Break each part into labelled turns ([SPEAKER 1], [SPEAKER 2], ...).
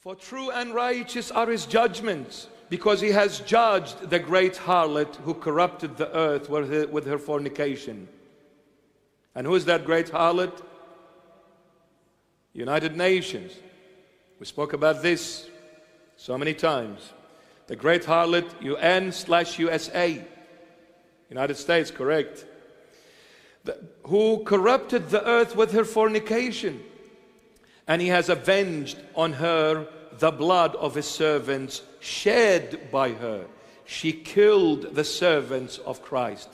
[SPEAKER 1] For true and righteous are his judgments, because he has judged the great harlot who corrupted the earth with her fornication. And who is that great harlot? United Nations. We spoke about this so many times. The great harlot, UN/USA. United States, correct. Who corrupted the earth with her fornication. And he has avenged on her the blood of his servants shed by her. She killed the servants of Christ.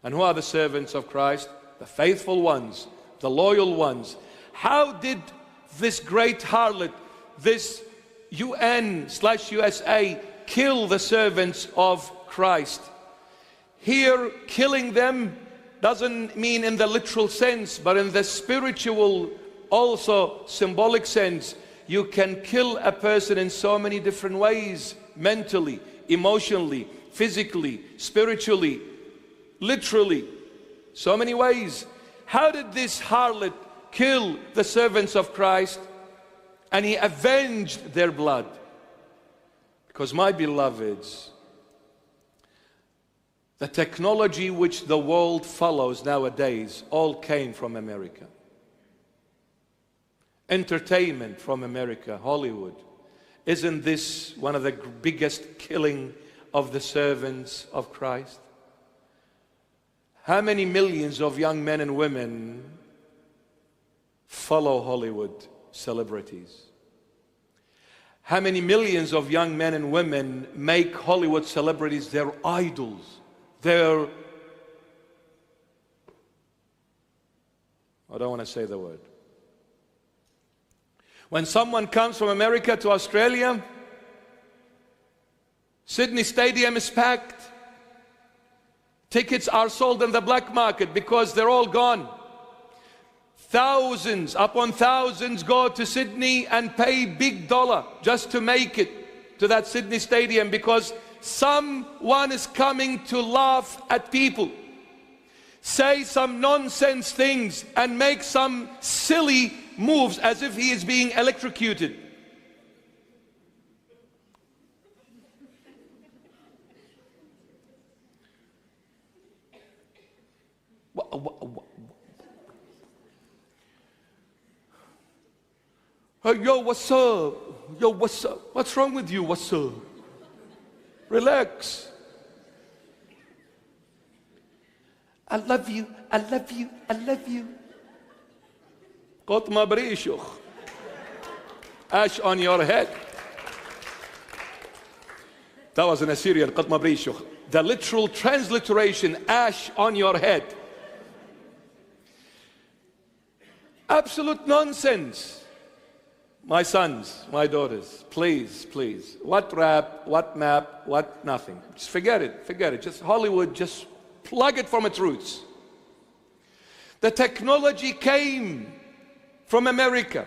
[SPEAKER 1] And who are the servants of Christ? The faithful ones, the loyal ones. How did this great harlot, this UN/USA, kill the servants of Christ? Here, killing them doesn't mean in the literal sense, but in the spiritual, also symbolic sense. You can kill a person in so many different ways: mentally, emotionally, physically, spiritually, literally, so many ways. How did this harlot kill the servants of Christ? And he avenged their blood. Because, my beloveds, the technology which the world follows nowadays all came from America. Entertainment from America, Hollywood. Isn't this one of the biggest killing of the servants of Christ? How many millions of young men and women follow Hollywood celebrities? How many millions of young men and women make Hollywood celebrities their idols? I don't want to say the word. When someone comes from America to Australia, Sydney Stadium is packed. Tickets are sold in the black market because they're all gone. Thousands upon thousands go to Sydney and pay big dollar just to make it to that Sydney Stadium, because someone is coming to laugh at people, say some nonsense things, and make some silly moves as if he is being electrocuted. Hey, yo, what's up? Yo, what's up? What's wrong with you? What's up? Relax. I love you, I love you, I love you. قط ما بريشخ. Ash on your head. That was in Assyrian, قط ما بريشخ. The literal transliteration, ash on your head. Absolute nonsense. My sons, my daughters, please, please. What rap, what map, what nothing. Just forget it, forget it. Just Hollywood, just plug it from its roots. The technology came from America.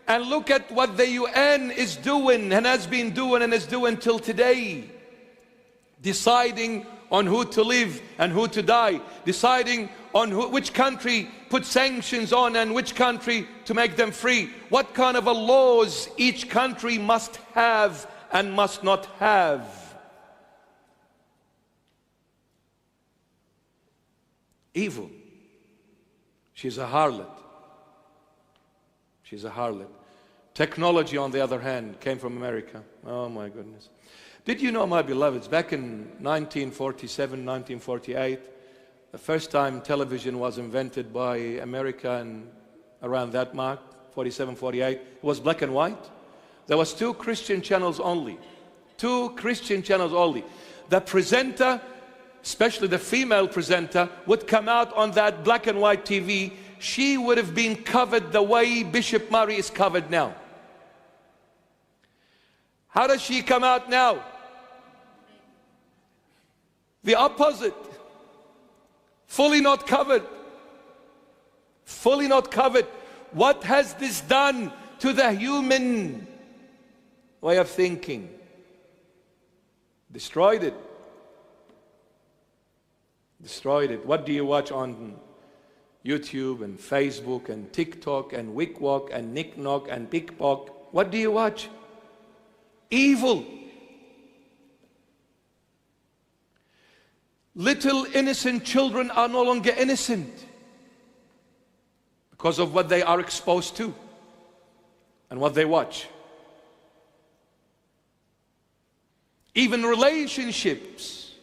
[SPEAKER 1] And look at what the UN is doing and has been doing and is doing till today. Deciding on who to live and who to die. Deciding on which country put sanctions on and which country to make them free. What kind of a laws each country must have and must not have. Evil. She's a harlot. She's a harlot. Technology, on the other hand, came from America. Oh my goodness. Did you know, my beloveds, back in 1947, 1948, the first time television was invented by America, and around that mark, 47, 48, it was black and white. There was 2 Christian channels only. 2 Christian channels only. The presenter, especially the female presenter, would come out on that black and white TV. She would have been covered the way Bishop Mari is covered now. How does she come out now? The opposite. Fully not covered. Fully not covered. What has this done to the human way of thinking? Destroyed it. Destroyed it. What do you watch on YouTube and Facebook and TikTok and Wikwok and Nicknock and Pickpock? What do you watch? Evil. Little innocent children are no longer innocent because of what they are exposed to and what they watch. Even relationships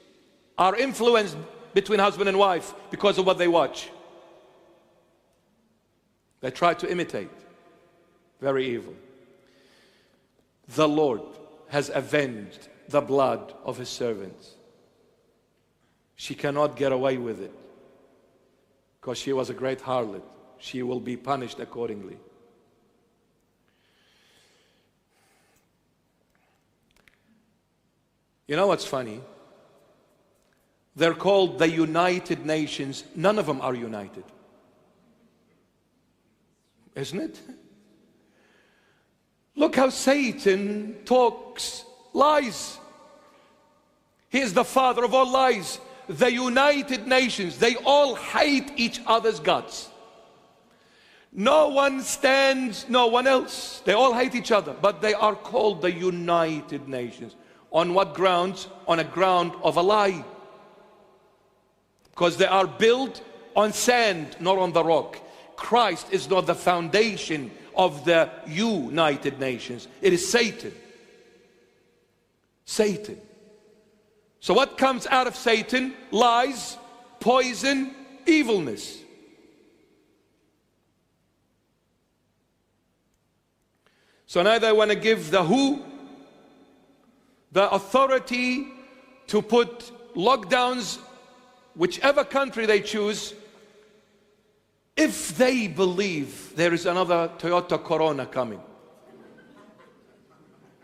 [SPEAKER 1] are influenced between husband and wife because of what they watch. They try to imitate. Very evil. The Lord has avenged the blood of His servants. She cannot get away with it because she was a great harlot. She will be punished accordingly. You know what's funny? They're called the United Nations. None of them are united. Isn't it? Look how Satan talks lies. He is the father of all lies. The United Nations, they all hate each other's guts. No one stands, no one else. They all hate each other, but they are called the United Nations. On what grounds? On a ground of a lie. Because they are built on sand, not on the rock. Christ is not the foundation of the United Nations. It is Satan. Satan. So what comes out of Satan? Lies, poison, evilness. So now they want to give the WHO the authority to put lockdowns, whichever country they choose, if they believe there is another Toyota Corona coming,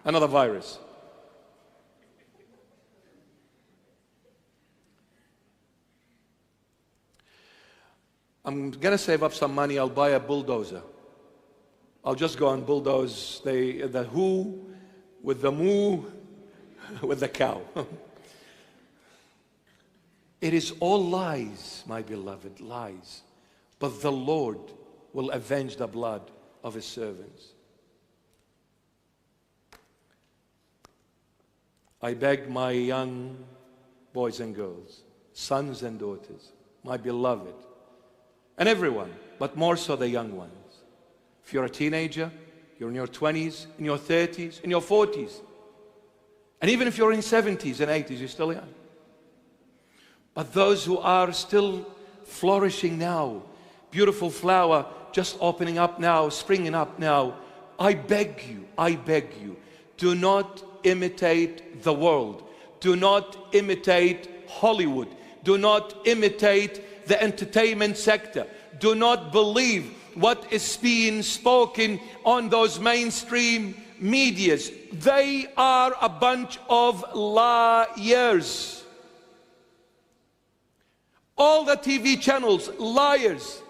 [SPEAKER 1] another virus. I'm gonna save up some money. I'll buy a bulldozer. I'll just go and bulldoze the WHO with the moo with the cow. It is all lies, my beloved, lies. But the Lord will avenge the blood of His servants. I beg my young boys and girls, sons and daughters, my beloved, and everyone, but more so the young ones. If you're a teenager, you're in your 20s, in your 30s, in your 40s, and even if you're in 70s and 80s, you're still young. But those who are still flourishing now, beautiful flower just opening up now, springing up now, I beg you, do not imitate the world. Do not imitate Hollywood. Do not imitate the entertainment sector. Do not believe what is being spoken on those mainstream medias. They are a bunch of liars. All the TV channels, liars.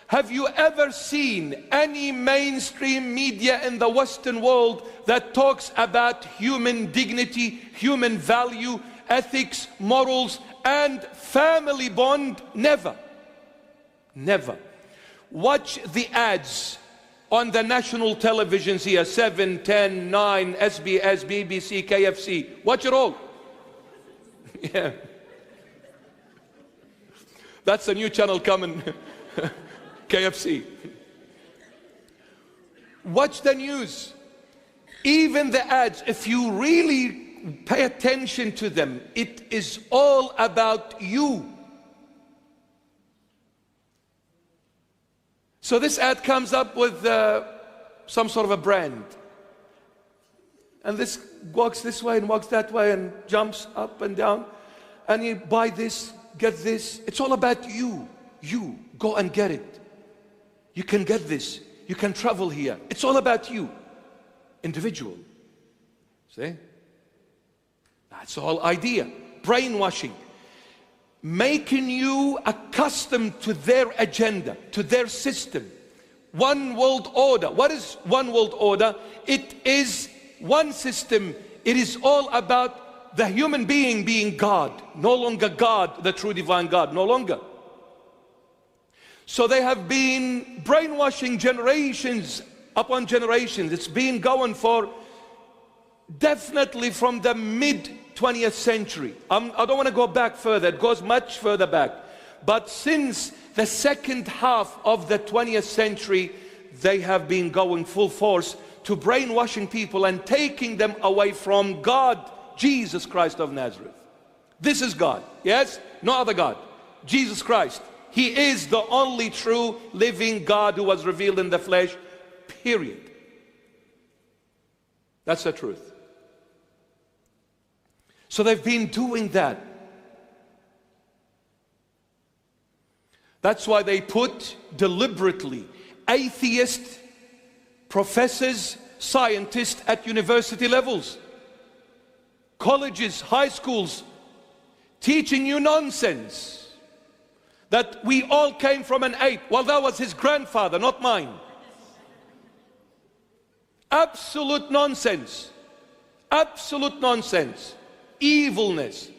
[SPEAKER 1] Have you ever seen any mainstream media in the Western world that talks about human dignity, human value, ethics, morals, and family bond? Never. Never. Watch the ads on the national televisions here, 7, 10, 9, SBS, BBC, KFC. Watch it all. Yeah. That's a new channel coming. KFC. Watch the news. Even the ads, if you really pay attention to them, it is all about you. So this ad comes up with some sort of a brand. And this walks this way and walks that way and jumps up and down. And you buy this, get this. It's all about you. You go and get it. You can get this. You can travel here. It's all about you. Individual. See? That's the whole idea. Brainwashing. Making you accustomed to their agenda, to their system. One world order. What is one world order? It is one system. It is all about the human being God. No longer God, the true divine God. No longer. So they have been brainwashing generations upon generations. It's been going for definitely from the mid-20th century. I don't want to go back further. It goes much further back. But since the second half of the 20th century, they have been going full force to brainwashing people and taking them away from God, Jesus Christ of Nazareth. This is God, yes? No other God. Jesus Christ. He is the only true living God who was revealed in the flesh, period. That's the truth. So they've been doing that. That's why they put deliberately atheist professors, scientists at university levels, colleges, high schools, teaching you nonsense that we all came from an ape. Well, that was his grandfather, not mine. Absolute nonsense. Absolute nonsense. Evilness.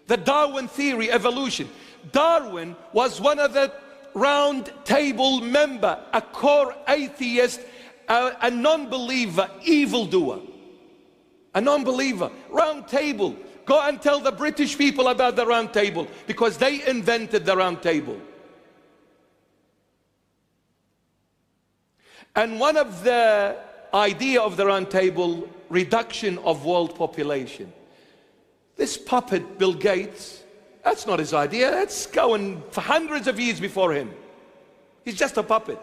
[SPEAKER 1] The Darwin theory, evolution. Darwin was one of the round table member, a core atheist, a non-believer, evildoer. A non-believer. Round table. Go and tell the British people about the round table, because they invented the round table. And one of the idea of the round table, reduction of world population. This puppet, Bill Gates, that's not his idea. That's going for hundreds of years before him. He's just a puppet.